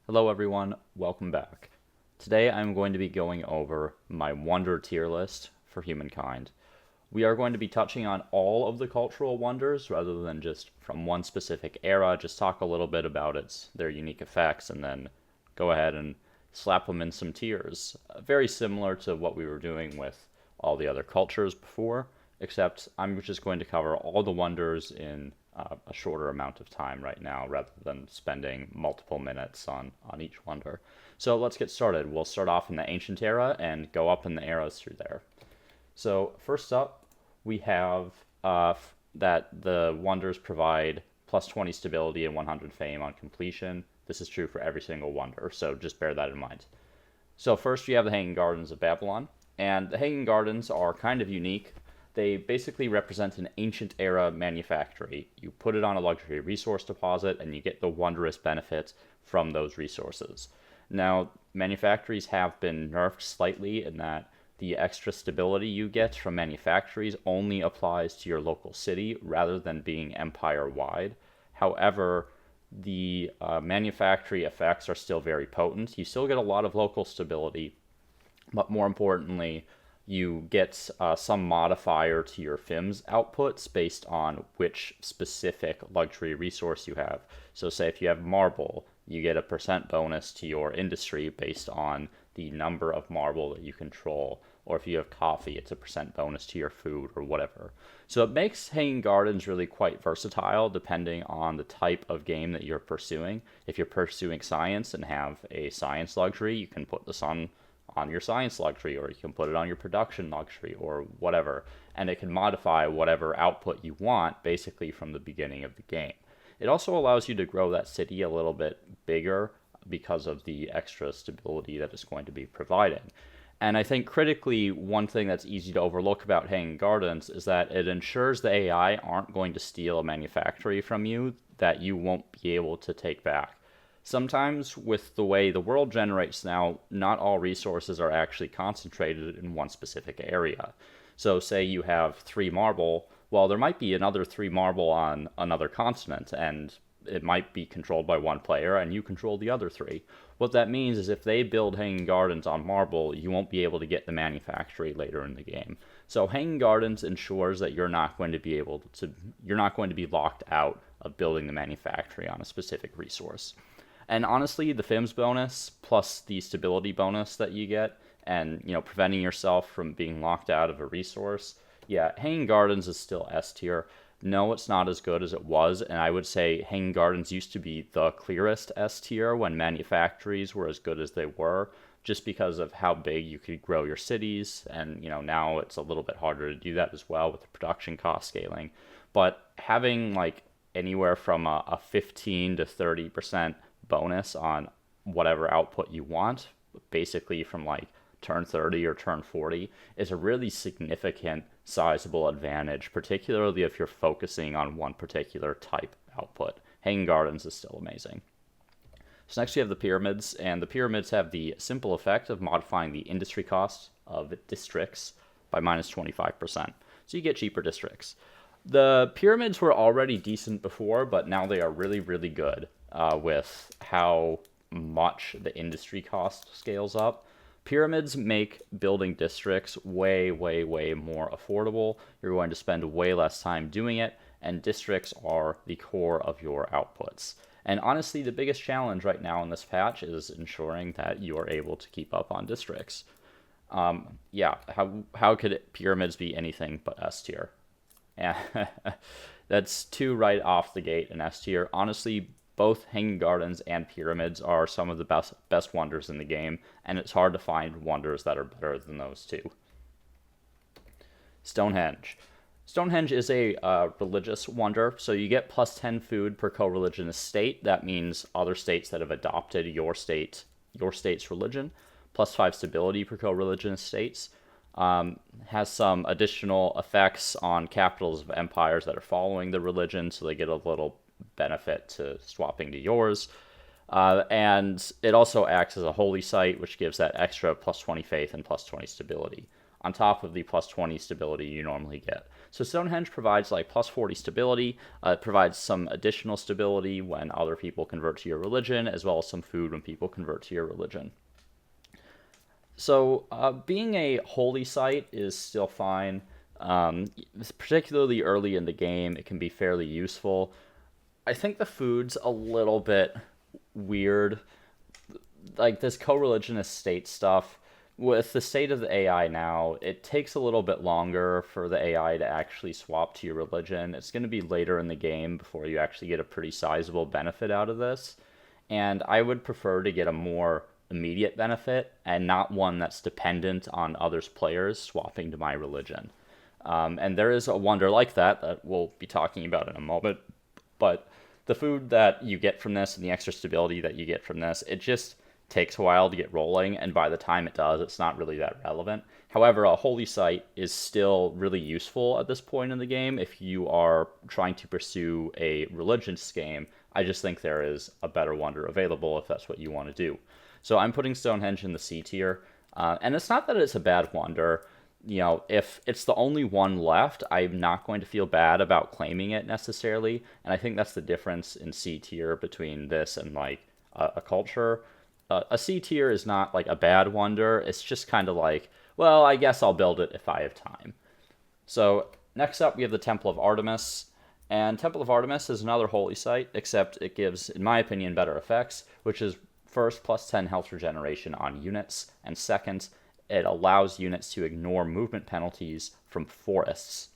Hello everyone, welcome back. Today I'm going to be going over my wonder tier list for Humankind. We are going to be touching on all of the cultural wonders rather than just from one specific era, just talk a little bit about their unique effects, and then go ahead and slap them in some tiers. Very similar to what we were doing with all the other cultures before, except I'm just going to cover all the wonders in a shorter amount of time right now rather than spending multiple minutes on each wonder. So let's get started. We'll start off in the ancient era and go up in the eras through there. So first up, we have that the wonders provide plus 20 stability and 100 fame on completion. This is true for every single wonder, so just bear that in mind. So first we have the Hanging Gardens of Babylon, and the Hanging Gardens are kind of unique. They basically represent an ancient era manufactory. You put it on a luxury resource deposit and you get the wondrous benefits from those resources. Now, manufactories have been nerfed slightly in that the extra stability you get from manufactories only applies to your local city rather than being empire-wide. However, the manufactory effects are still very potent. You still get a lot of local stability, but more importantly, you get some modifier to your FIMS outputs based on which specific luxury resource you have. So say if you have marble, you get a percent bonus to your industry based on the number of marble that you control. Or if you have coffee, it's a percent bonus to your food or whatever. So it makes Hanging Gardens really quite versatile depending on the type of game that you're pursuing. If you're pursuing science and have a science luxury, you can put this on your science luxury, or you can put it on your production luxury, or whatever, and it can modify whatever output you want basically from the beginning of the game. It also allows you to grow that city a little bit bigger because of the extra stability that it's going to be providing. And I think critically, one thing that's easy to overlook about Hanging Gardens is that it ensures the AI aren't going to steal a manufactory from you that you won't be able to take back. Sometimes, with the way the world generates now, not all resources are actually concentrated in one specific area. So say you have 3 marble, well, there might be another 3 marble on another continent, and it might be controlled by one player, and you control the other 3. What that means is if they build Hanging Gardens on marble, you won't be able to get the manufactory later in the game. So Hanging Gardens ensures that you're not going to be locked out of building the manufactory on a specific resource. And honestly, the FIMS bonus plus the stability bonus that you get, and preventing yourself from being locked out of a resource, yeah, Hanging Gardens is still S tier. No, it's not as good as it was, and I would say Hanging Gardens used to be the clearest S tier when manufactories were as good as they were, just because of how big you could grow your cities, and now it's a little bit harder to do that as well with the production cost scaling. But having anywhere from a 15 to 30% bonus on whatever output you want, basically from turn 30 or turn 40, is a really significant, sizable advantage, particularly if you're focusing on one particular type output. Hanging Gardens is still amazing. So next we have the pyramids, and the pyramids have the simple effect of modifying the industry costs of districts by minus 25%. So you get cheaper districts. The pyramids were already decent before, but now they are really, really good with how much the industry cost scales up. Pyramids make building districts way, way, way more affordable. You're going to spend way less time doing it, and districts are the core of your outputs. And honestly, the biggest challenge right now in this patch is ensuring that you are able to keep up on districts. How could pyramids be anything but S tier? Yeah, that's 2 right off the gate in S tier. Honestly, both Hanging Gardens and pyramids are some of the best wonders in the game, and it's hard to find wonders that are better than those 2. Stonehenge. Stonehenge is a religious wonder, so you get plus 10 food per co-religionist state. That means other states that have adopted your state's religion, plus 5 stability per co-religionist states. Has some additional effects on capitals of empires that are following the religion, so they get a little benefit to swapping to yours. And it also acts as a holy site, which gives that extra plus 20 faith and plus 20 stability, on top of the plus 20 stability you normally get. So Stonehenge provides like plus 40 stability. It provides some additional stability when other people convert to your religion, as well as some food when people convert to your religion. So being a holy site is still fine. Particularly early in the game, it can be fairly useful. I think the food's a little bit weird. Like this co-religionist state stuff, with the state of the AI now, it takes a little bit longer for the AI to actually swap to your religion. It's going to be later in the game before you actually get a pretty sizable benefit out of this. And I would prefer to get a more immediate benefit and not one that's dependent on others' players swapping to my religion. And there is a wonder like that we'll be talking about in a moment. But the food that you get from this and the extra stability that you get from this, it just takes a while to get rolling, and by the time it does, it's not really that relevant. However, a holy site is still really useful at this point in the game if you are trying to pursue a religious game. I just think there is a better wonder available if that's what you want to do. So I'm putting Stonehenge in the C tier, and it's not that it's a bad wonder. You know, if it's the only one left, I'm not going to feel bad about claiming it necessarily, and I think that's the difference in C tier between this and like a culture. A C tier is not like a bad wonder. It's just kind of like, well, I guess I'll build it if I have time. So next up, we have the Temple of Artemis. And Temple of Artemis is another holy site, except it gives, in my opinion, better effects, which is first, plus 10 health regeneration on units, and second, it allows units to ignore movement penalties from forests.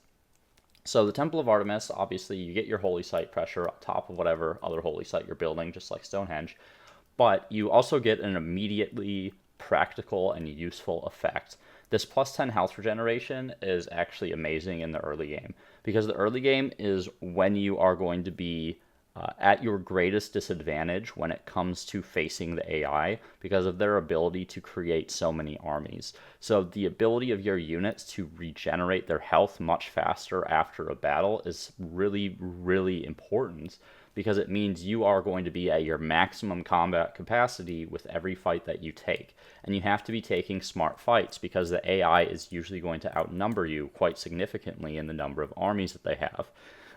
So the Temple of Artemis, obviously, you get your holy site pressure on top of whatever other holy site you're building, just like Stonehenge. But you also get an immediately practical and useful effect. This plus 10 health regeneration is actually amazing in the early game, because the early game is when you are going to be at your greatest disadvantage when it comes to facing the AI because of their ability to create so many armies. So the ability of your units to regenerate their health much faster after a battle is really, really important, because it means you are going to be at your maximum combat capacity with every fight that you take. And you have to be taking smart fights, because the AI is usually going to outnumber you quite significantly in the number of armies that they have.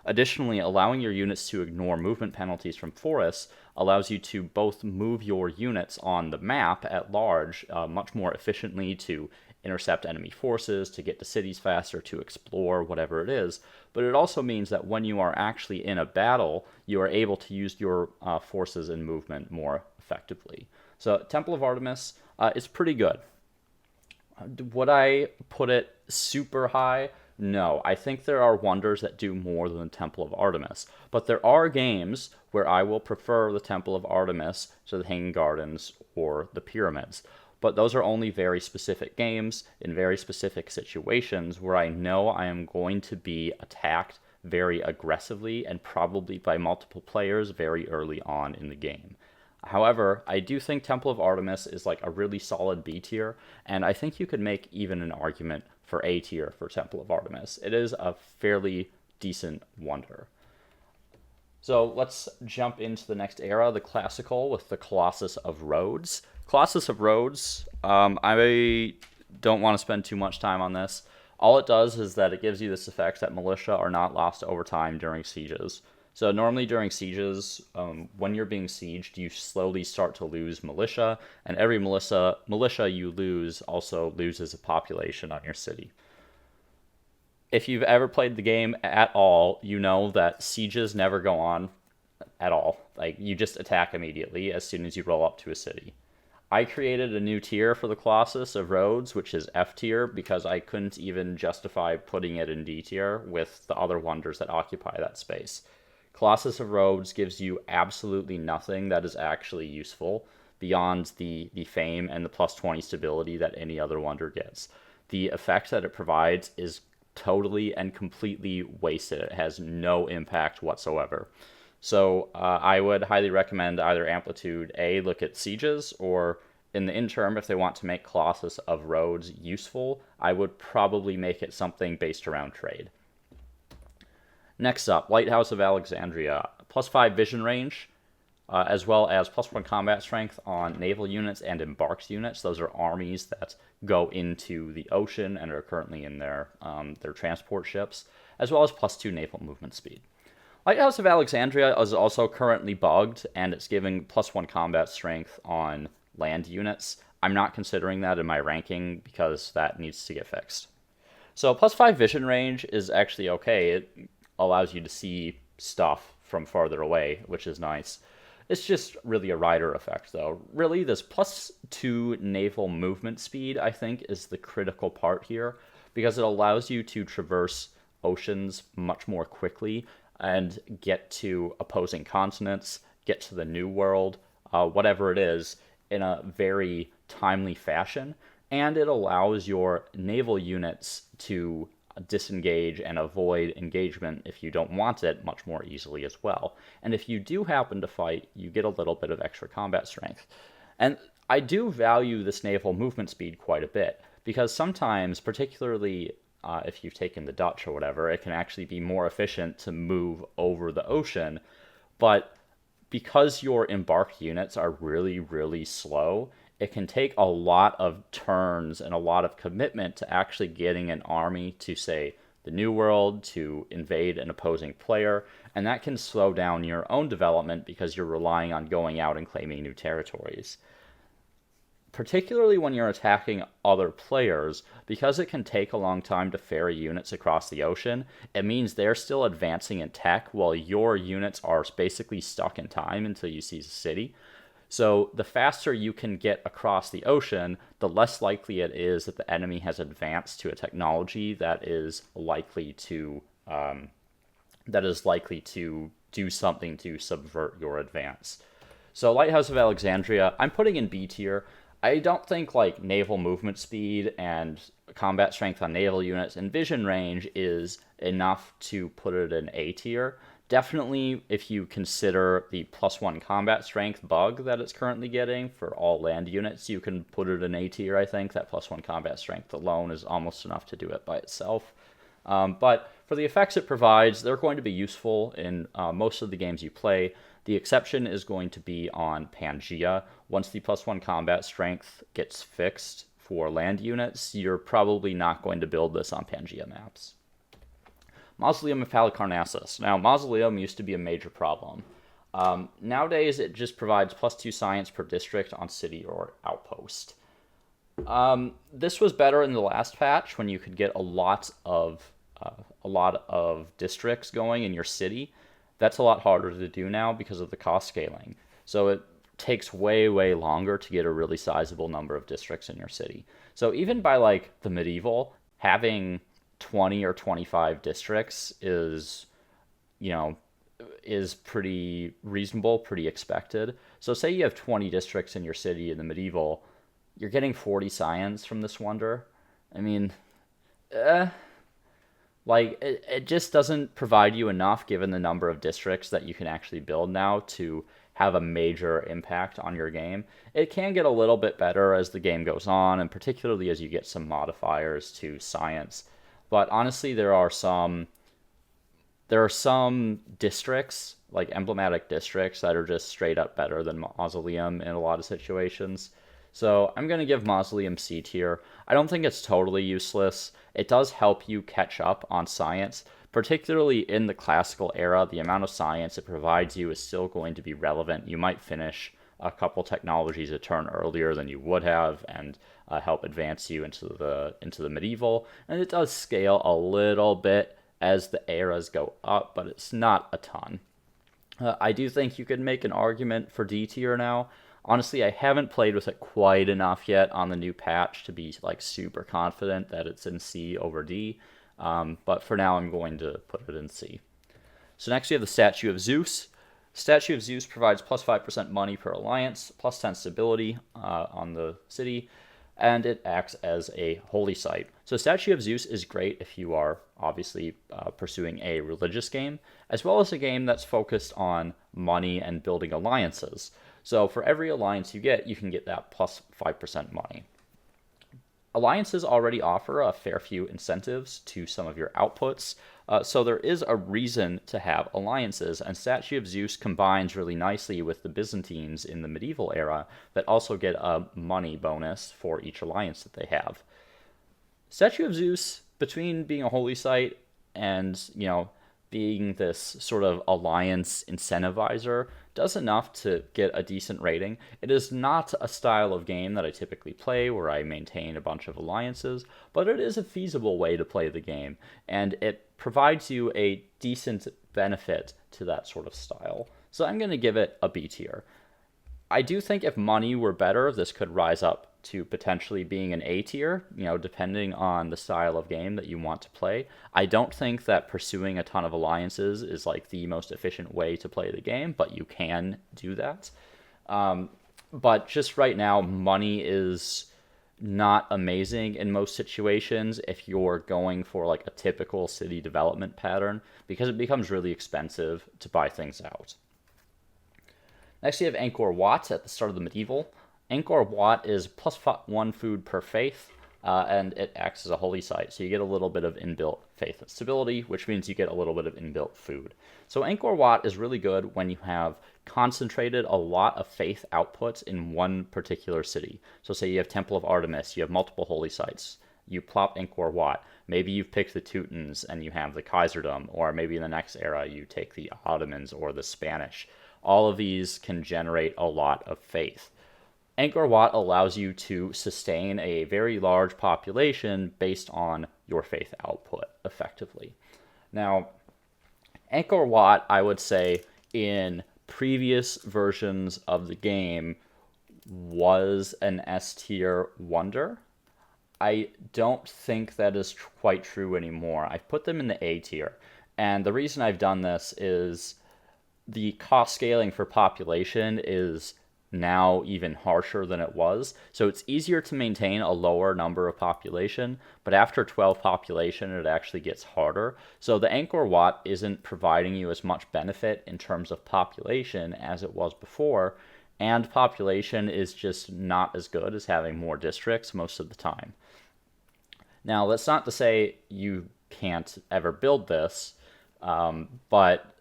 Additionally, allowing your units to ignore movement penalties from forests allows you to both move your units on the map at large much more efficiently to intercept enemy forces, to get to cities faster, to explore, whatever it is. But it also means that when you are actually in a battle, you are able to use your forces and movement more effectively. So Temple of Artemis is pretty good. Would I put it super high? No, I think there are wonders that do more than the Temple of Artemis. But there are games where I will prefer the Temple of Artemis to the Hanging Gardens or the Pyramids. But those are only very specific games in very specific situations where I know I am going to be attacked very aggressively and probably by multiple players very early on in the game. However, I do think Temple of Artemis is like a really solid B tier, and I think you could make even an argument for A tier for Temple of Artemis. It is a fairly decent wonder. So let's jump into the next era, the classical, with the Colossus of Rhodes. Colossus of Rhodes, I don't want to spend too much time on this. All it does is that it gives you this effect that militia are not lost over time during sieges. So normally during sieges, when you're being sieged, you slowly start to lose militia, and every militia you lose also loses a population on your city. If you've ever played the game at all, you know that sieges never go on at all. Like, you just attack immediately as soon as you roll up to a city. I created a new tier for the Colossus of Rhodes, which is F tier, because I couldn't even justify putting it in D tier with the other wonders that occupy that space. Colossus of Rhodes gives you absolutely nothing that is actually useful beyond the fame and the plus 20 stability that any other wonder gets. The effect that it provides is totally and completely wasted. It has no impact whatsoever. So I would highly recommend either Amplitude A look at sieges, or in the interim, if they want to make Colossus of Rhodes useful, I would probably make it something based around trade. Next up, Lighthouse of Alexandria. Plus 5 vision range, as well as plus 1 combat strength on naval units and embarked units. Those are armies that go into the ocean and are currently in their transport ships. as well as +2 naval movement speed. Lighthouse of Alexandria is also currently bugged, and it's giving +1 combat strength on land units. I'm not considering that in my ranking because that needs to get fixed. So +5 vision range is actually okay. It allows you to see stuff from farther away, which is nice. It's just really a rider effect, though. Really, this +2 naval movement speed, I think, is the critical part here, because it allows you to traverse oceans much more quickly and get to opposing continents, get to the New World, whatever it is, in a very timely fashion. And it allows your naval units to disengage and avoid engagement if you don't want it much more easily as well. And if you do happen to fight, you get a little bit of extra combat strength. And I do value this naval movement speed quite a bit, because sometimes, particularly if you've taken the Dutch or whatever, it can actually be more efficient to move over the ocean. But because your embarked units are really, really slow, it can take a lot of turns and a lot of commitment to actually getting an army to, say, the New World, to invade an opposing player, and that can slow down your own development because you're relying on going out and claiming new territories. Particularly when you're attacking other players, because it can take a long time to ferry units across the ocean, it means they're still advancing in tech while your units are basically stuck in time until you seize a city. So the faster you can get across the ocean, the less likely it is that the enemy has advanced to a technology that is likely to do something to subvert your advance. So Lighthouse of Alexandria, I'm putting in B tier. I don't think like naval movement speed and combat strength on naval units and vision range is enough to put it in A tier. Definitely, if you consider the +1 combat strength bug that it's currently getting for all land units, you can put it in A tier, I think. That +1 combat strength alone is almost enough to do it by itself. But for the effects it provides, they're going to be useful in most of the games you play. The exception is going to be on Pangaea. Once the +1 combat strength gets fixed for land units, you're probably not going to build this on Pangaea maps. Mausoleum of Halicranassus. Now, Mausoleum used to be a major problem. Nowadays, it just provides +2 science per district on city or outpost. This was better in the last patch when you could get a lot of districts going in your city. That's a lot harder to do now because of the cost scaling. So it takes way, way longer to get a really sizable number of districts in your city. So even by like the medieval, having 20 or 25 districts is pretty reasonable, pretty expected. So say you have 20 districts in your city in the medieval, you're getting 40 science from this wonder. I mean, it just doesn't provide you enough given the number of districts that you can actually build now to have a major impact on your game. It can get a little bit better as the game goes on, and particularly as you get some modifiers to science. But honestly, there are some districts, like emblematic districts, that are just straight up better than Mausoleum in a lot of situations. So I'm going to give Mausoleum C tier. I don't think it's totally useless. It does help you catch up on science, particularly in the classical era. The amount of science it provides you is still going to be relevant. You might finish a couple technologies a turn earlier than you would have, and help advance you into the medieval. And it does scale a little bit as the eras go up, but it's not a ton. I do think you could make an argument for D tier now. Honestly, I haven't played with it quite enough yet on the new patch to be like super confident that it's in C over D. But for now, I'm going to put it in C. So next we have the Statue of Zeus. Statue of Zeus provides +5% money per alliance, +10 stability on the city, and it acts as a holy site. So Statue of Zeus is great if you are obviously pursuing a religious game, as well as a game that's focused on money and building alliances. So for every alliance you can get that +5% money. Alliances already offer a fair few incentives to some of your outputs, so there is a reason to have alliances, and Statue of Zeus combines really nicely with the Byzantines in the medieval era that also get a money bonus for each alliance that they have. Statue of Zeus, between being a holy site and, being this sort of alliance incentivizer does enough to get a decent rating. It is not a style of game that I typically play where I maintain a bunch of alliances, but it is a feasible way to play the game, and it provides you a decent benefit to that sort of style. So I'm going to give it a B tier. I do think if money were better, this could rise up to potentially being an A tier, depending on the style of game that you want to play. I don't think that pursuing a ton of alliances is like the most efficient way to play the game, but you can do that. But just right now, money is not amazing in most situations if you're going for like a typical city development pattern, because it becomes really expensive to buy things out. Next, you have Angkor Wat at the start of the medieval. Angkor Wat is +1 food per faith, and it acts as a holy site. So you get a little bit of inbuilt faith and stability, which means you get a little bit of inbuilt food. So Angkor Wat is really good when you have concentrated a lot of faith outputs in one particular city. So say you have Temple of Artemis, you have multiple holy sites. You plop Angkor Wat. Maybe you've picked the Teutons and you have the Kaiserdom, or maybe in the next era you take the Ottomans or the Spanish. All of these can generate a lot of faith. Angkor Wat allows you to sustain a very large population based on your faith output, effectively. Now, Angkor Wat, I would say, in previous versions of the game, was an S-tier wonder. I don't think that is quite true anymore. I've put them in the A tier, and the reason I've done this is the cost scaling for population is now even harsher than it was. So it's easier to maintain a lower number of population, but after 12 population, it actually gets harder. So the Angkor Wat isn't providing you as much benefit in terms of population as it was before, and population is just not as good as having more districts most of the time. Now, that's not to say you can't ever build this, but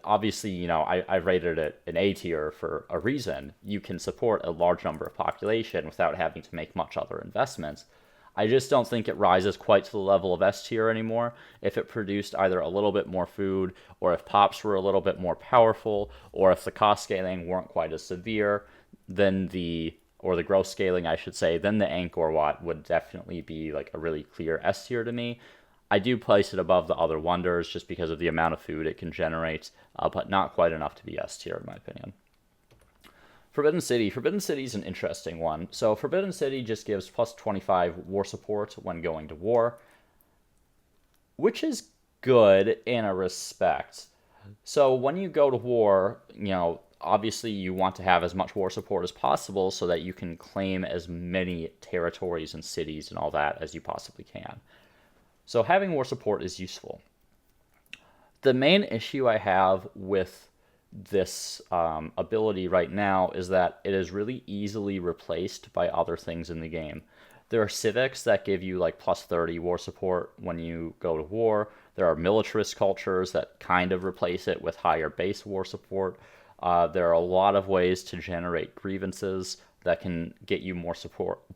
obviously, I rated it an A tier for a reason. You can support a large number of population without having to make much other investments. I just don't think it rises quite to the level of S tier anymore. If it produced either a little bit more food, or if pops were a little bit more powerful, or if the cost scaling weren't quite as severe, then the growth scaling, I should say, then the Angkor Wat would definitely be like a really clear S tier to me. I do place it above the other wonders just because of the amount of food it can generate, but not quite enough to be S tier in my opinion. Forbidden City. Forbidden City is an interesting one. So Forbidden City just gives +25 war support when going to war, which is good in a respect. So when you go to war, obviously you want to have as much war support as possible so that you can claim as many territories and cities and all that as you possibly can. So having war support is useful. The main issue I have with this ability right now is that it is really easily replaced by other things in the game. There are civics that give you like +30 war support when you go to war. There are militarist cultures that kind of replace it with higher base war support. There are a lot of ways to generate grievances that can get you more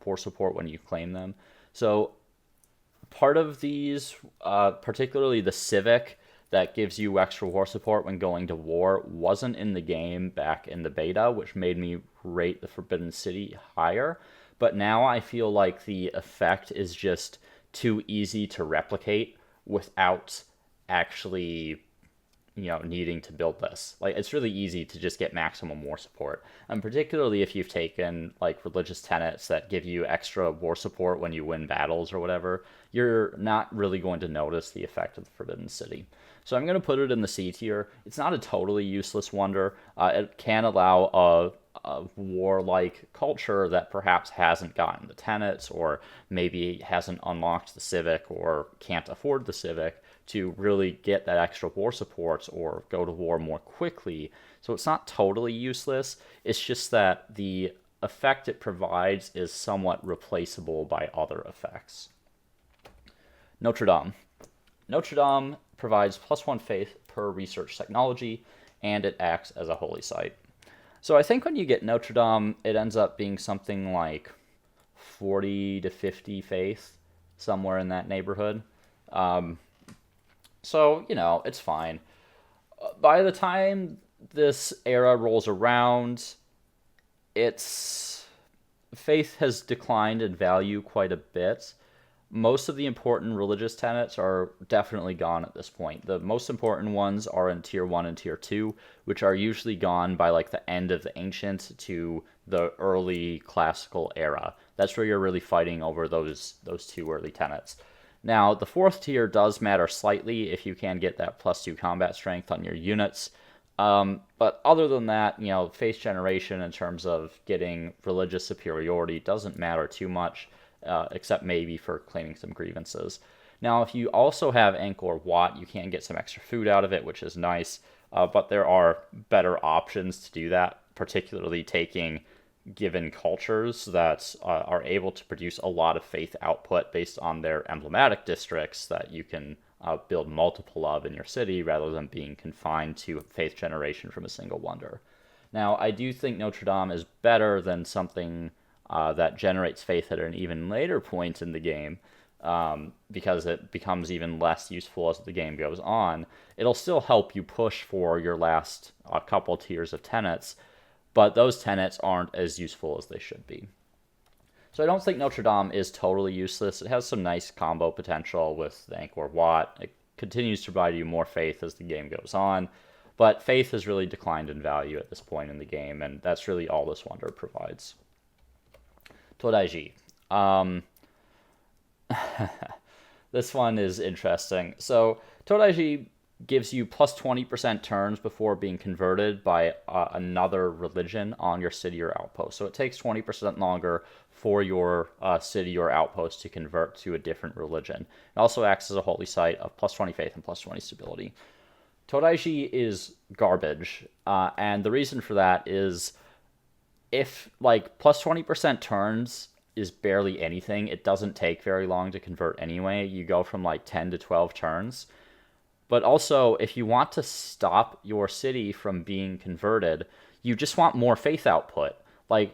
war support when you claim them. So part of these, particularly the civic that gives you extra war support when going to war, wasn't in the game back in the beta, which made me rate the Forbidden City higher. But now I feel like the effect is just too easy to replicate without actually needing to build this. Like, it's really easy to just get maximum war support. And particularly if you've taken like religious tenets that give you extra war support when you win battles or whatever, you're not really going to notice the effect of the Forbidden City. So I'm going to put it in the C tier. It's not a totally useless wonder. It can allow a warlike culture that perhaps hasn't gotten the tenets, or maybe hasn't unlocked the civic, or can't afford the civic, to really get that extra war support or go to war more quickly. So it's not totally useless. It's just that the effect it provides is somewhat replaceable by other effects. Notre Dame. Notre Dame provides +1 faith per research technology, and it acts as a holy site. So I think when you get Notre Dame, it ends up being something like 40 to 50 faith, somewhere in that neighborhood. So, it's fine. By the time this era rolls around, its faith has declined in value quite a bit. Most of the important religious tenets are definitely gone at this point. The most important ones are in tier 1 and tier 2, which are usually gone by like the end of the ancient to the early classical era. That's where you're really fighting over those two early tenets. Now, the fourth tier does matter slightly if you can get that +2 combat strength on your units. But other than that, faith generation in terms of getting religious superiority doesn't matter too much, except maybe for claiming some grievances. Now, if you also have Angkor Wat, you can get some extra food out of it, which is nice, but there are better options to do that, particularly taking given cultures that are able to produce a lot of faith output based on their emblematic districts that you can build multiple of in your city rather than being confined to faith generation from a single wonder. Now, I do think Notre Dame is better than something that generates faith at an even later point in the game, because it becomes even less useful as the game goes on. It'll still help you push for your last couple tiers of tenets, but those tenets aren't as useful as they should be. So I don't think Notre Dame is totally useless. It has some nice combo potential with the Angkor Wat. It continues to provide you more faith as the game goes on, but faith has really declined in value at this point in the game, and that's really all this wonder provides. Todai-Ji. This one is interesting. So Todai-Ji gives you plus 20% turns before being converted by another religion on your city or outpost. So it takes 20% longer for your city or outpost to convert to a different religion. It also acts as a holy site of plus 20 faith and plus 20 stability. Todai-Ji is garbage, and the reason for that is if plus 20% turns is barely anything, it doesn't take very long to convert anyway. You go from 10 to 12 turns. But also, if you want to stop your city from being converted, you just want more faith output.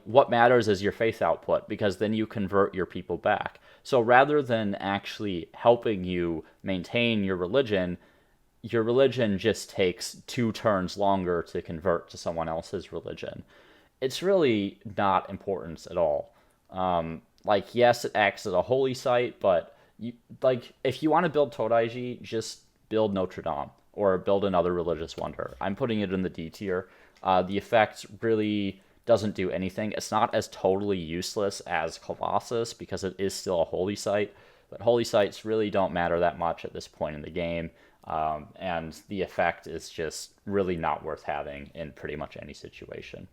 What matters is your faith output, because then you convert your people back. So rather than actually helping you maintain your religion just takes 2 turns longer to convert to someone else's religion. It's really not important at all. Yes, it acts as a holy site, but if you want to build Todai-Ji, just build Notre Dame or build another religious wonder. I'm putting it in the D tier. The effect really doesn't do anything. It's not as totally useless as Colossus because it is still a holy site, but holy sites really don't matter that much at this point in the game, and the effect is just really not worth having in pretty much any situation.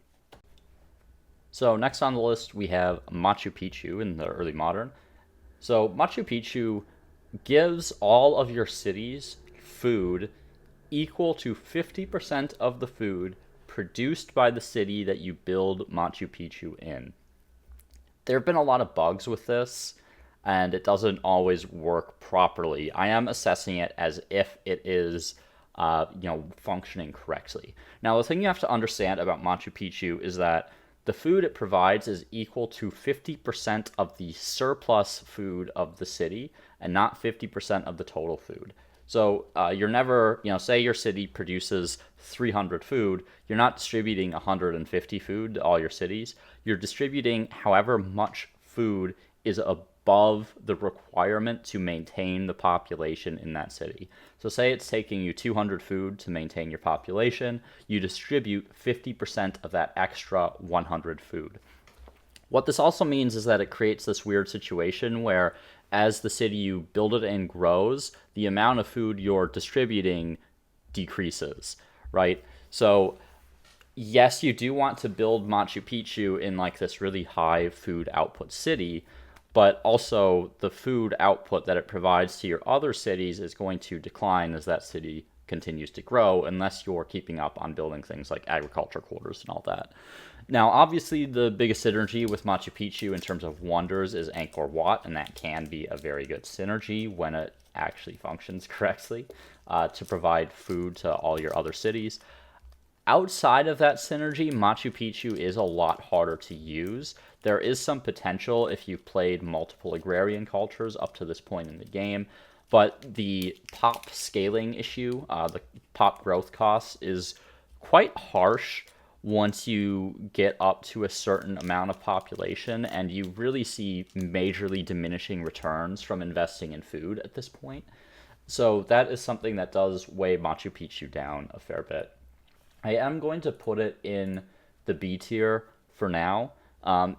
So next on the list we have Machu Picchu in the early modern. So Machu Picchu gives all of your cities food equal to 50% of the food produced by the city that you build Machu Picchu in. There have been a lot of bugs with this, and it doesn't always work properly. I am assessing it as if it is functioning correctly. Now, the thing you have to understand about Machu Picchu is that the food it provides is equal to 50% of the surplus food of the city and not 50% of the total food. So you're never, say your city produces 300 food, you're not distributing 150 food to all your cities. You're distributing however much food is above the requirement to maintain the population in that city. So say it's taking you 200 food to maintain your population, you distribute 50% of that extra 100 food. What this also means is that it creates this weird situation where as the city you build it in grows, the amount of food you're distributing decreases, right? So yes, you do want to build Machu Picchu in this really high food output city, but also the food output that it provides to your other cities is going to decline as that city continues to grow, unless you're keeping up on building things like agriculture quarters and all that. Now, obviously, the biggest synergy with Machu Picchu in terms of wonders is Angkor Wat, and that can be a very good synergy when it actually functions correctly to provide food to all your other cities. Outside of that synergy, Machu Picchu is a lot harder to use. There is some potential if you've played multiple agrarian cultures up to this point in the game, but the pop scaling issue, the pop growth cost, is quite harsh once you get up to a certain amount of population, and you really see majorly diminishing returns from investing in food at this point. So that is something that does weigh Machu Picchu down a fair bit. I am going to put it in the B tier for now.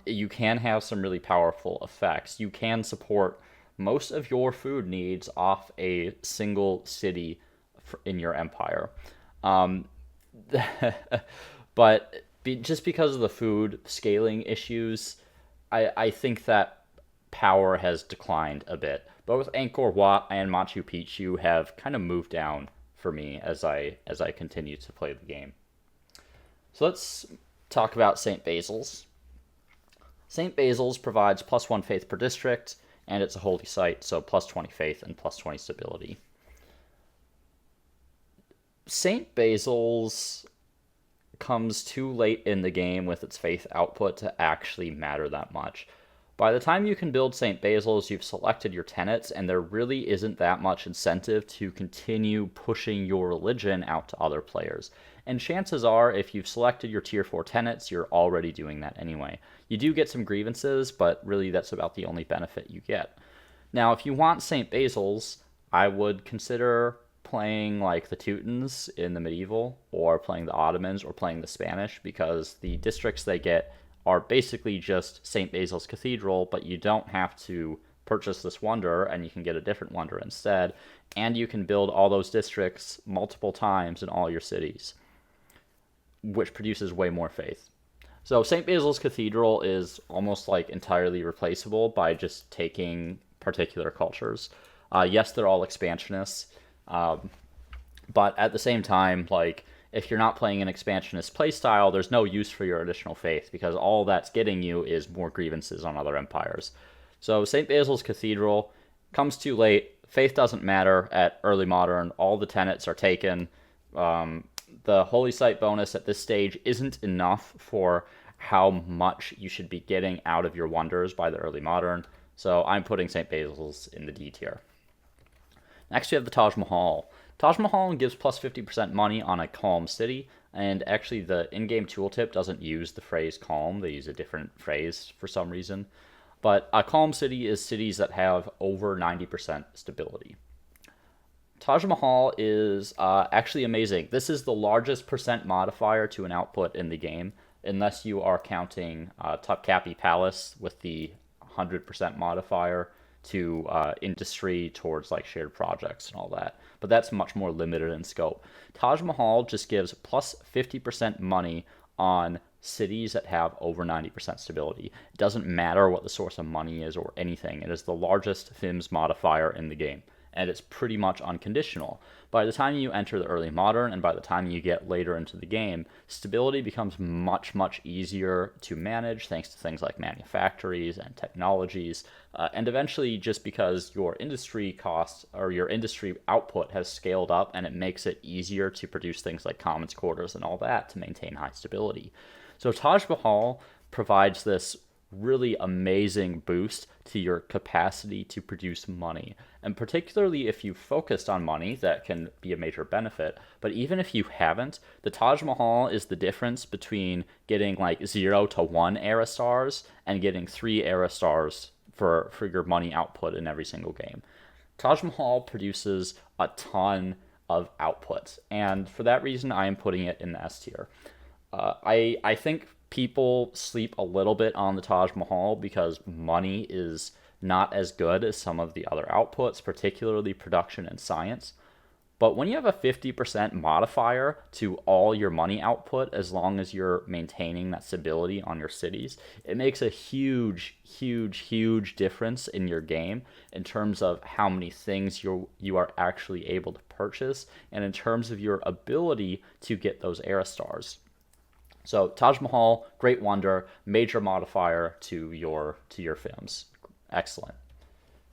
You can have some really powerful effects. You can support most of your food needs off a single city in your empire. Um, but just because of the food scaling issues, I think that power has declined a bit. Both Angkor Wat and Machu Picchu have kind of moved down for me as I continue to play the game. So let's talk about St. Basil's. St. Basil's provides +1 faith per district, and it's a holy site, so +20 faith and +20 stability. St. Basil's comes too late in the game with its faith output to actually matter that much. By the time you can build St. Basil's, you've selected your tenets, and there really isn't that much incentive to continue pushing your religion out to other players. And chances are, if you've selected your tier 4 tenets, you're already doing that anyway. You do get some grievances, but really that's about the only benefit you get. Now, if you want St. Basil's, I would consider playing like the Teutons in the medieval, or playing the Ottomans, or playing the Spanish, because the districts they get are basically just St. Basil's Cathedral, but you don't have to purchase this wonder, and you can get a different wonder instead, and you can build all those districts multiple times in all your cities, which produces way more faith. So St. Basil's Cathedral is almost like entirely replaceable by just taking particular cultures. Yes, they're all expansionists, but at the same time, like, if you're not playing an expansionist playstyle, there's no use for your additional faith, because all that's getting you is more grievances on other empires. So St. Basil's Cathedral comes too late. Faith doesn't matter at early modern. All the tenets are taken. The holy site bonus at this stage isn't enough for how much you should be getting out of your wonders by the early modern. So I'm putting St. Basil's in the D tier. Next we have the Taj Mahal. Taj Mahal gives +50% money on a calm city, and actually the in-game tooltip doesn't use the phrase calm. They use a different phrase for some reason. But a calm city is cities that have over 90% stability. Taj Mahal is actually amazing. This is the largest percent modifier to an output in the game, unless you are counting Topkapi Palace with the 100% modifier to industry towards like shared projects and all that. But that's much more limited in scope. Taj Mahal just gives +50% money on cities that have over 90% stability. It doesn't matter what the source of money is or anything. It is the largest FIMS modifier in the game, and it's pretty much unconditional. By the time you enter the early modern, and by the time you get later into the game, stability becomes much, much easier to manage thanks to things like manufactories and technologies, and eventually just because your industry costs or your industry output has scaled up, and it makes it easier to produce things like commons quarters and all that to maintain high stability. So Taj Mahal provides this really amazing boost to your capacity to produce money. And particularly if you focused on money, that can be a major benefit. But even if you haven't, the Taj Mahal is the difference between getting like 0 to 1 era stars and getting 3 era stars for your money output in every single game. Taj Mahal produces a ton of output, and for that reason I am putting it in the S tier. I think people sleep a little bit on the Taj Mahal because money is not as good as some of the other outputs, particularly production and science. But when you have a 50% modifier to all your money output, as long as you're maintaining that stability on your cities, it makes a huge, huge, huge difference in your game in terms of how many things you are actually able to purchase, and in terms of your ability to get those era stars. So Taj Mahal, great wonder, major modifier to your films. Excellent.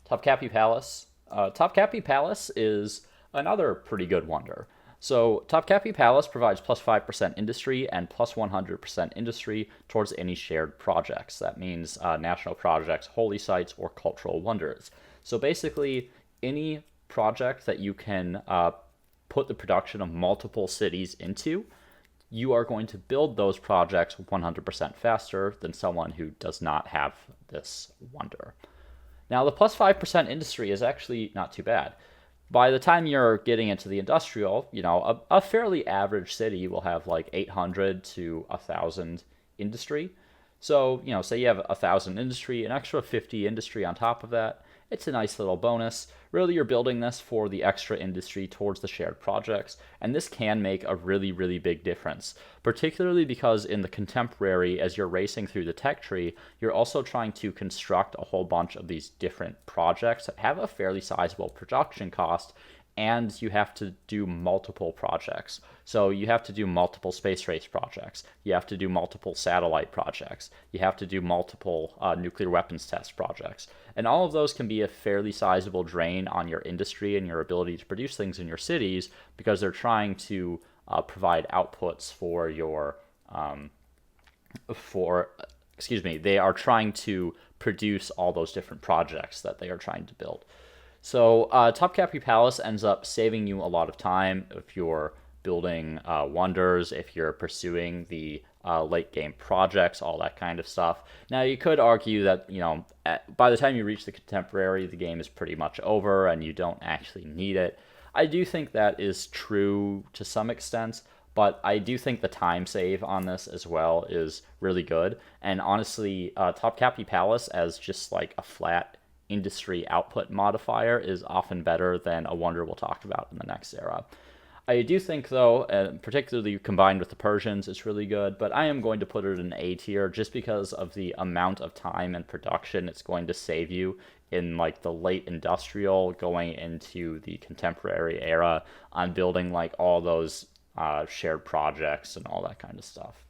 Topkapi Palace. Topkapi Palace is another pretty good wonder. So Topkapi Palace provides +5% industry and +100% industry towards any shared projects. That means national projects, holy sites, or cultural wonders. So basically, any project that you can put the production of multiple cities into, you are going to build those projects 100% faster than someone who does not have this wonder. Now, the plus 5% industry is actually not too bad. By the time you're getting into the industrial, a fairly average city will have like 800 to 1,000 industry. So, say you have 1,000 industry, an extra 50 industry on top of that. It's a nice little bonus. Really, you're building this for the extra industry towards the shared projects, and this can make a really, really big difference, particularly because in the contemporary, as you're racing through the tech tree, you're also trying to construct a whole bunch of these different projects that have a fairly sizable production cost, and you have to do multiple projects. So you have to do multiple space race projects. You have to do multiple satellite projects. You have to do multiple nuclear weapons test projects. And all of those can be a fairly sizable drain on your industry and your ability to produce things in your cities because they're trying to provide outputs for your, they are trying to produce all those different projects that they are trying to build. So Topkapi Palace ends up saving you a lot of time if you're building wonders, if you're pursuing the late game projects, all that kind of stuff. Now, you could argue that, by the time you reach the contemporary, the game is pretty much over and you don't actually need it. I do think that is true to some extent, but I do think the time save on this as well is really good. And honestly, Topkapi Palace as just like a flat industry output modifier is often better than a wonder we'll talk about in the next era. I do think, though, particularly combined with the Persians, it's really good, but I am going to put it in A tier just because of the amount of time and production it's going to save you in like the late industrial going into the contemporary era on building like all those shared projects and all that kind of stuff.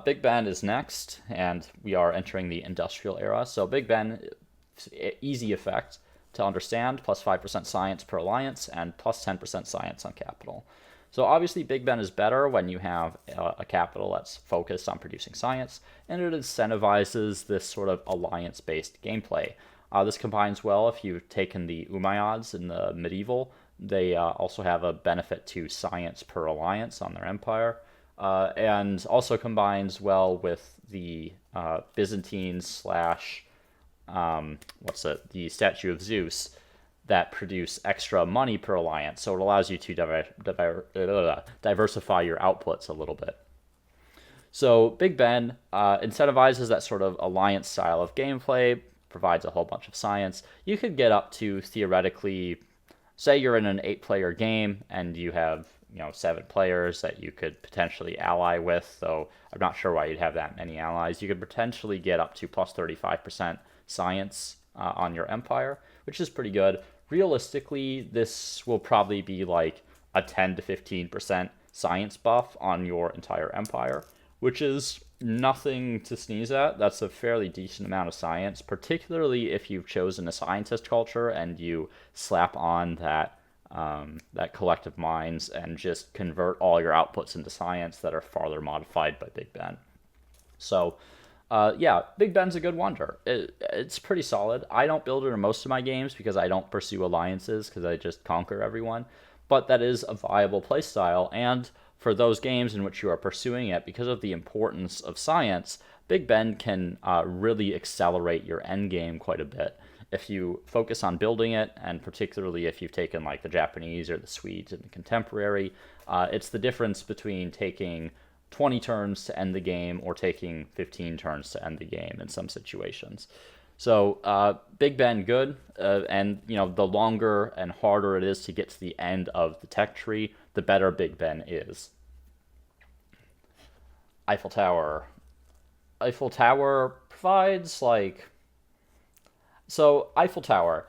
Big Ben is next, and we are entering the industrial era. So Big Ben, easy effect to understand, plus 5% science per alliance, and plus 10% science on capital. So obviously Big Ben is better when you have a capital that's focused on producing science, and it incentivizes this sort of alliance-based gameplay. This combines well if you've taken the Umayyads in the medieval. They also have a benefit to science per alliance on their empire. And also combines well with the Byzantine slash the statue of Zeus that produce extra money per alliance. So it allows you to diversify your outputs a little bit. So Big Ben incentivizes that sort of alliance style of gameplay, provides a whole bunch of science. You could get up to theoretically, say you're in an 8-player game and you have 7 players that you could potentially ally with, though I'm not sure why you'd have that many allies. You could potentially get up to plus 35% science on your empire, which is pretty good. Realistically, this will probably be like a 10 to 15% science buff on your entire empire, which is nothing to sneeze at. That's a fairly decent amount of science, particularly if you've chosen a scientist culture and you slap on that collective minds and just convert all your outputs into science that are farther modified by Big Ben. So, Big Ben's a good wonder. It's pretty solid. I don't build it in most of my games because I don't pursue alliances because I just conquer everyone. But that is a viable playstyle, and for those games in which you are pursuing it, because of the importance of science, Big Ben can really accelerate your end game quite a bit. If you focus on building it, and particularly if you've taken like the Japanese or the Swedes in the contemporary, it's the difference between taking 20 turns to end the game or taking 15 turns to end the game in some situations. So Big Ben, good, and the longer and harder it is to get to the end of the tech tree, the better Big Ben is. Eiffel Tower. Eiffel Tower provides Eiffel Tower,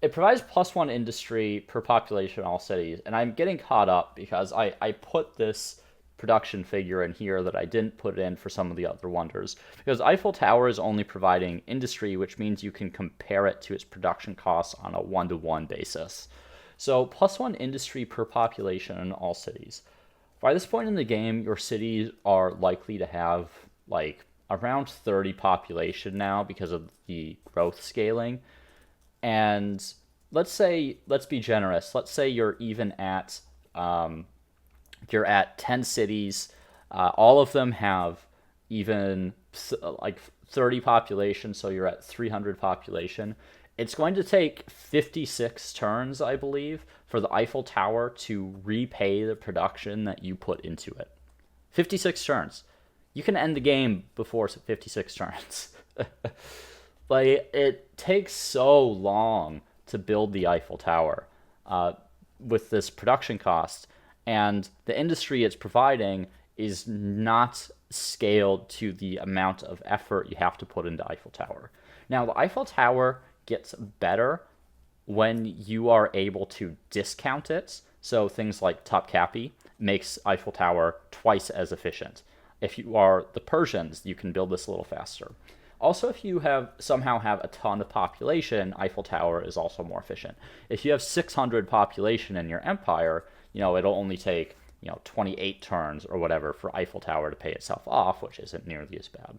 it provides +1 industry per population in all cities, and I'm getting caught up because I put this production figure in here that I didn't put in for some of the other wonders, because Eiffel Tower is only providing industry, which means you can compare it to its production costs on a 1-to-1 basis. So +1 industry per population in all cities. By this point in the game, your cities are likely to have around 30 population now because of the growth scaling, and let's be generous. Let's say you're at 10 cities. All of them have even like 30 population, so you're at 300 population. It's going to take 56 turns, I believe, for the Eiffel Tower to repay the production that you put into it. 56 turns. You can end the game before 56 turns. Like, it takes so long to build the Eiffel Tower with this production cost, and the industry it's providing is not scaled to the amount of effort you have to put into Eiffel Tower. Now, the Eiffel Tower gets better when you are able to discount it. So things like Topkapi makes Eiffel Tower twice as efficient. If you are the Persians, you can build this a little faster. Also, if you somehow have a ton of population, Eiffel Tower is also more efficient. If you have 600 population in your empire, it'll only take 28 turns or whatever for Eiffel Tower to pay itself off, which isn't nearly as bad.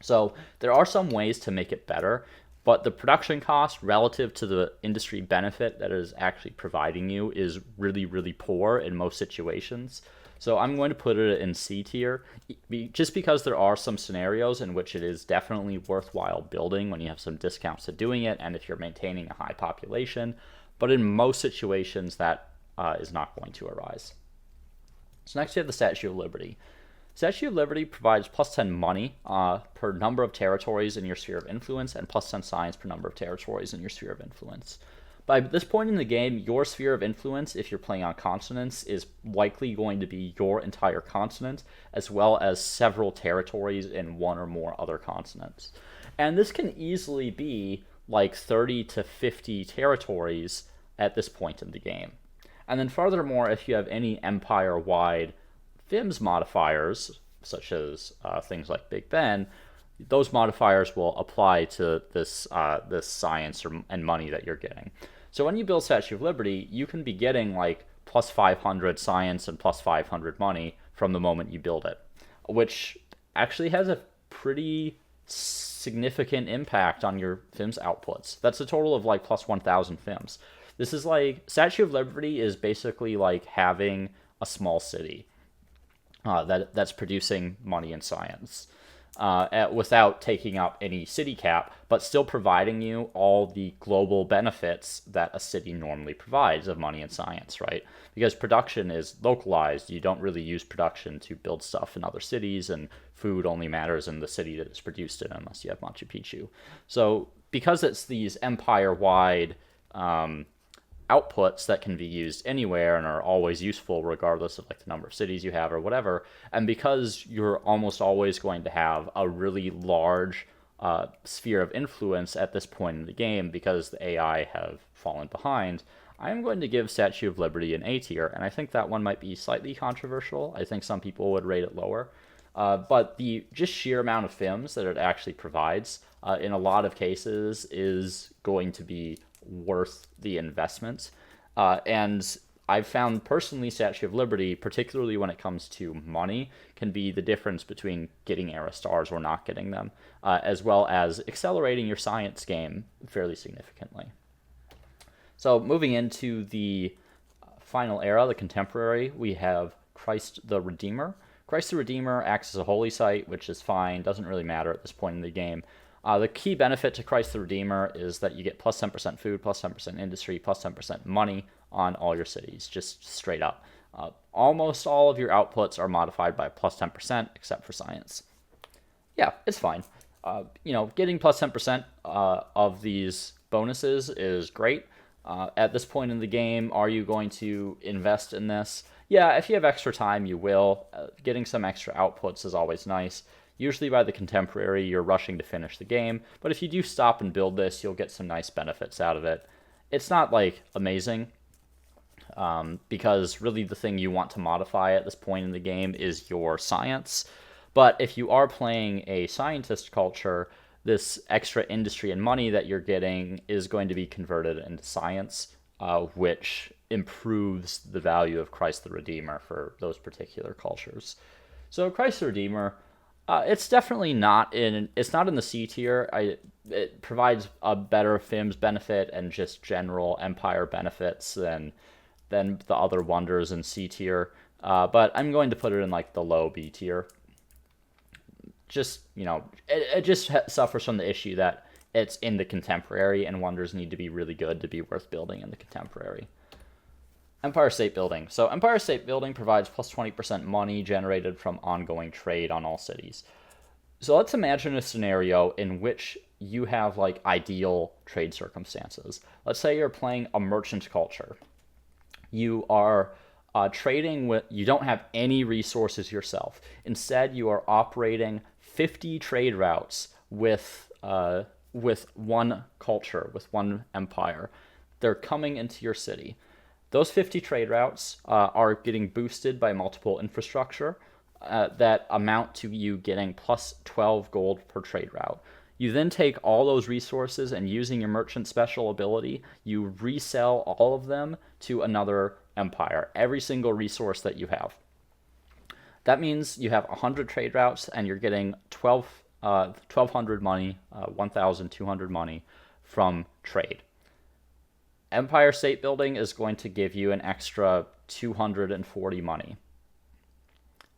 So there are some ways to make it better, but the production cost relative to the industry benefit that it is actually providing you is really, really poor in most situations. So I'm going to put it in C tier, just because there are some scenarios in which it is definitely worthwhile building when you have some discounts to doing it and if you're maintaining a high population. But in most situations, that is not going to arise. So next you have the Statue of Liberty. Statue of Liberty provides plus 10 money per number of territories in your sphere of influence and plus 10 science per number of territories in your sphere of influence. By this point in the game, your sphere of influence, if you're playing on continents, is likely going to be your entire continent, as well as several territories in one or more other continents. And this can easily be like 30 to 50 territories at this point in the game. And then furthermore, if you have any empire-wide FIMS modifiers, such as things like Big Ben, those modifiers will apply to this science and money that you're getting. So when you build Statue of Liberty, you can be getting like plus 500 science and plus 500 money from the moment you build it, which actually has a pretty significant impact on your FIMS outputs. That's a total of like plus 1,000 FIMS. This is like, Statue of Liberty is basically like having a small city that's producing money and science without taking up any city cap, but still providing you all the global benefits that a city normally provides of money and science, right? Because production is localized. You don't really use production to build stuff in other cities, and food only matters in the city that it's produced in unless you have Machu Picchu. So because it's these empire-wide outputs that can be used anywhere and are always useful regardless of like the number of cities you have or whatever, and because you're almost always going to have a really large sphere of influence at this point in the game because the AI have fallen behind, I'm going to give Statue of Liberty an A tier, and I think that one might be slightly controversial. I think some people would rate it lower, but the just sheer amount of FIMS that it actually provides in a lot of cases is going to be worth the investment. And I've found personally Statue of Liberty, particularly when it comes to money, can be the difference between getting era stars or not getting them, as well as accelerating your science game fairly significantly. So moving into the final era, the contemporary, we have Christ the Redeemer. Christ the Redeemer acts as a holy site, which is fine, doesn't really matter at this point in the game. The key benefit to Christ the Redeemer is that you get plus 10% food, plus 10% industry, plus 10% money on all your cities, just straight up. Almost all of your outputs are modified by plus 10%, except for science. Yeah, it's fine. Getting plus 10% of these bonuses is great. At this point in the game, are you going to invest in this? Yeah, if you have extra time, you will. Getting some extra outputs is always nice. Usually by the contemporary, you're rushing to finish the game, but if you do stop and build this, you'll get some nice benefits out of it. It's not, like, amazing, because really the thing you want to modify at this point in the game is your science. But if you are playing a scientist culture, this extra industry and money that you're getting is going to be converted into science, which improves the value of Christ the Redeemer for those particular cultures. So Christ the Redeemer, It's definitely not in. It's not in the C tier. It provides a better FIMS benefit and just general Empire benefits than the other wonders in C tier. But I'm going to put it in like the low B tier. Just it just suffers from the issue that it's in the contemporary, and wonders need to be really good to be worth building in the contemporary. Empire State Building. So Empire State Building provides plus 20% money generated from ongoing trade on all cities. So let's imagine a scenario in which you have like ideal trade circumstances. Let's say you're playing a merchant culture. You are trading with, you don't have any resources yourself. Instead, you are operating 50 trade routes with one culture, with one empire. They're coming into your city. Those 50 trade routes are getting boosted by multiple infrastructure that amount to you getting plus 12 gold per trade route. You then take all those resources and using your merchant special ability, you resell all of them to another empire, every single resource that you have. That means you have 100 trade routes and you're getting 1,200 money, 1,200 money from trade. Empire State Building is going to give you an extra 240 money.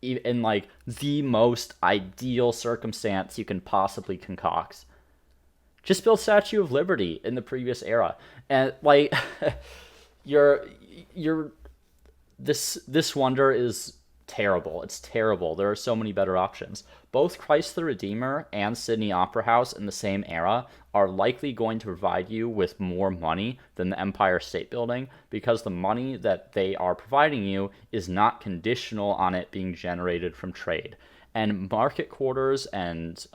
In like the most ideal circumstance you can possibly concoct. Just build Statue of Liberty in the previous era. And like this wonder is terrible. It's terrible. There are so many better options. Both Christ the Redeemer and Sydney Opera House in the same era are likely going to provide you with more money than the Empire State Building, because the money that they are providing you is not conditional on it being generated from trade. And market quarters and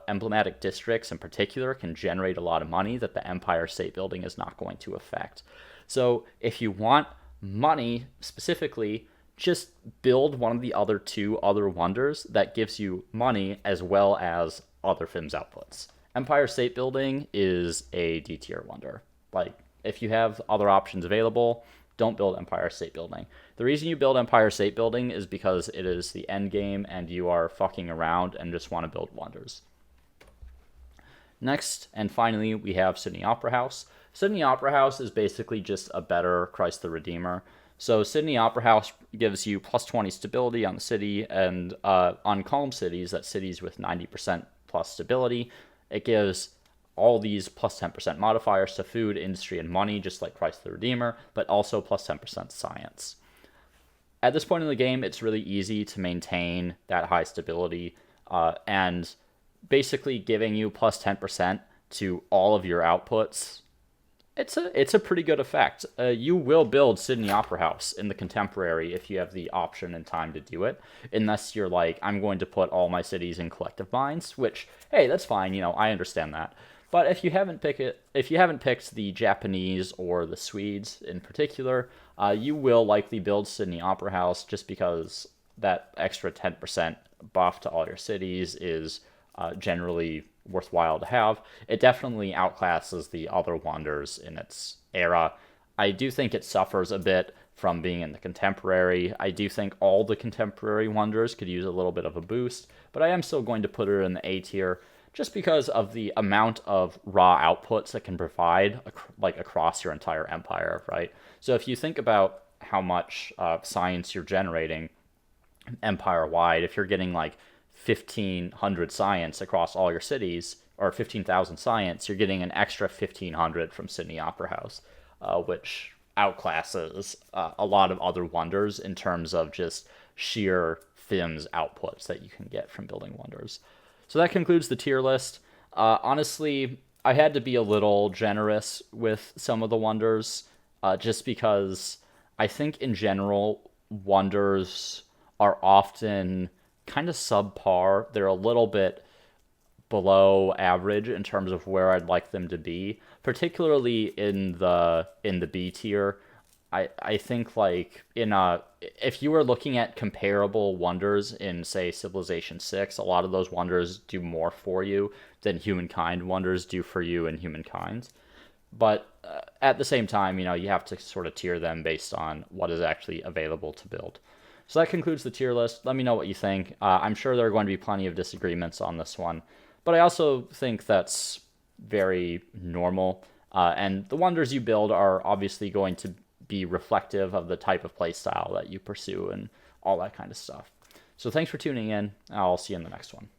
emblematic districts in particular can generate a lot of money that the Empire State Building is not going to affect. So if you want money specifically, just build one of the two other wonders that gives you money as well as other FIMS outputs. Empire State Building is a D tier wonder. Like, if you have other options available, don't build Empire State Building. The reason you build Empire State Building is because it is the end game and you are fucking around and just want to build wonders. Next, and finally, we have Sydney Opera House. Sydney Opera House is basically just a better Christ the Redeemer. So Sydney Opera House gives you plus 20 stability on the city, and on calm cities, that's cities with 90% plus stability, it gives all these plus 10% modifiers to food, industry, and money, just like Christ the Redeemer, but also plus 10% science. At this point in the game, it's really easy to maintain that high stability, and basically giving you plus 10% to all of your outputs. It's a pretty good effect. You will build Sydney Opera House in the contemporary if you have the option and time to do it, unless you're like, I'm going to put all my cities in collective minds, which, hey, that's fine, I understand that. But if you haven't picked the Japanese or the Swedes in particular, you will likely build Sydney Opera House just because that extra 10% buff to all your cities is generally worthwhile to have. It definitely outclasses the other wonders in its era. I do think it suffers a bit from being in the contemporary. I do think all the contemporary wonders could use a little bit of a boost, but I am still going to put it in the A tier just because of the amount of raw outputs it can provide across your entire empire, right? So if you think about how much science you're generating empire-wide, if you're getting like 1,500 science across all your cities, or 15,000 science, you're getting an extra 1,500 from Sydney Opera House, which outclasses a lot of other wonders in terms of just sheer FIMS outputs that you can get from building wonders. So that concludes the tier list. Honestly, I had to be a little generous with some of the wonders, just because I think in general, wonders are often kind of subpar. They're a little bit below average in terms of where I'd like them to be, particularly in the B tier. I think like if you were looking at comparable wonders in, say, Civilization 6, a lot of those wonders do more for you than Humankind wonders do for you in Humankind. But at the same time, you have to sort of tier them based on what is actually available to build. So that concludes the tier list. Let me know what you think. I'm sure there are going to be plenty of disagreements on this one, but I also think that's very normal. And the wonders you build are obviously going to be reflective of the type of play style that you pursue and all that kind of stuff. So thanks for tuning in. I'll see you in the next one.